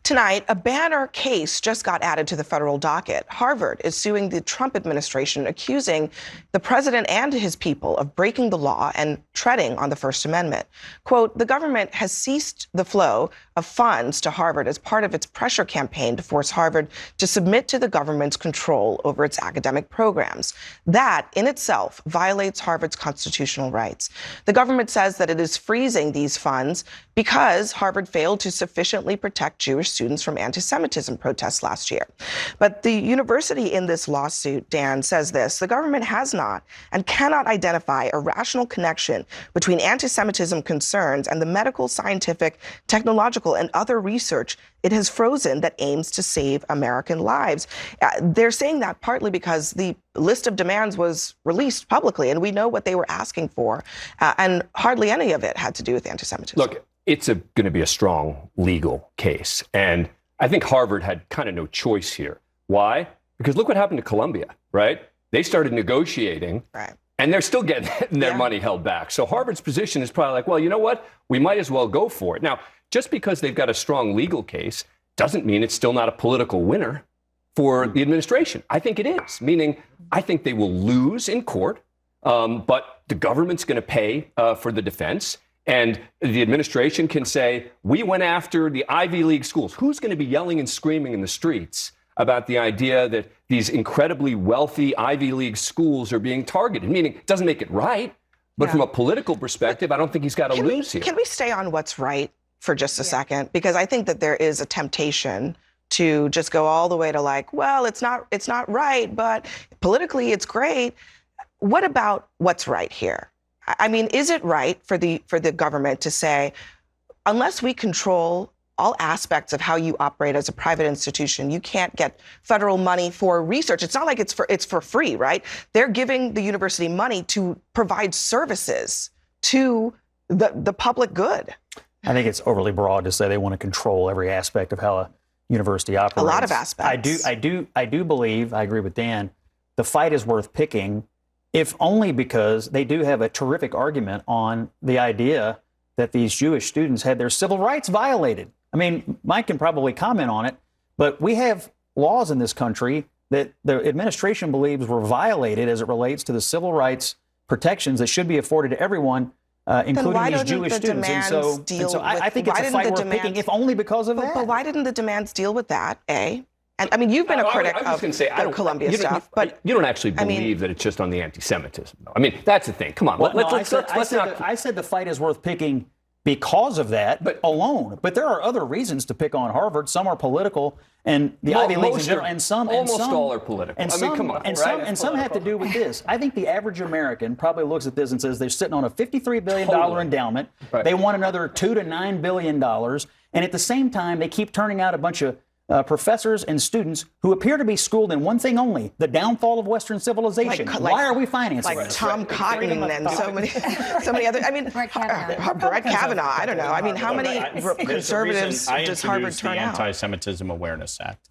Tonight, a banner case just got added to the federal docket. Harvard is suing the Trump administration, accusing the president and his people of breaking the law and treading on the First Amendment. Quote, the government has ceased the flow of funds to Harvard as part of its pressure campaign to force Harvard to submit to the government's control over its academic programs. That, in itself, violates Harvard's constitutional rights. The government says that it is freezing these funds because Harvard failed to sufficiently protect Jewish students from anti-Semitism protests last year. But the university in this lawsuit, Dan, says this: the government has not and cannot identify a rational connection between anti-Semitism concerns and the medical, scientific, technological, and other research it has frozen that aims to save American lives. They're saying that partly because the list of demands was released publicly, and we know what they were asking for, and hardly any of it had to do with anti-Semitism. Look, it's going to be a strong legal case, and I think Harvard had kind of no choice here. Why? Because look what happened to Columbia, right? They started negotiating, right, and they're still getting their money held back. So Harvard's position is probably like, well, you know what? We might as well go for it. Now, just because they've got a strong legal case doesn't mean it's still not a political winner for the administration. I think it is, meaning I think they will lose in court, but the government's going to pay for the defense. And the administration can say, we went after the Ivy League schools. Who's going to be yelling and screaming in the streets about the idea that these incredibly wealthy Ivy League schools are being targeted? Meaning, it doesn't make it right. But from a political perspective, I don't think he's got to lose here. Can we stay on what's right for just a second? Because I think that there is a temptation to just go all the way to like, well, it's not right, but politically it's great. What about what's right here? I mean, is it right for the government to say, unless we control all aspects of how you operate as a private institution, you can't get federal money for research? It's not like it's for free, right? They're giving the university money to provide services to the public good. I think it's overly broad to say they want to control every aspect of how a university operates. A lot of aspects. I do believe, I agree with Dan, the fight is worth picking, if only because they do have a terrific argument on the idea that these Jewish students had their civil rights violated. I mean, Mike can probably comment on it, but we have laws in this country that the administration believes were violated as it relates to the civil rights protections that should be afforded to everyone, including these Jewish students. And so I think it's a fight worth picking, if only because of that. But why didn't the demands deal with that, A? And I mean, you've been a critic of the Columbia stuff, but you don't actually believe that it's just on the anti-Semitism, though. I mean, that's the thing. Come on, I said the fight is worth picking because of that alone. But there are other reasons to pick on Harvard. Some are political, and the Ivy Leagues in general, and some all are political. And some, come on, some have to do with this. I think the average American probably looks at this and says they're sitting on a $53 billion endowment. Right. They want another $2 to $9 billion, and at the same time, they keep turning out a bunch of professors and students who appear to be schooled in one thing only: the downfall of Western civilization. Why are we financing this? Like Tom Cotton and so many other. I mean, Brett Kavanaugh. I don't know. I mean, how many conservatives does Harvard turn out? The Anti-Semitism Awareness Act.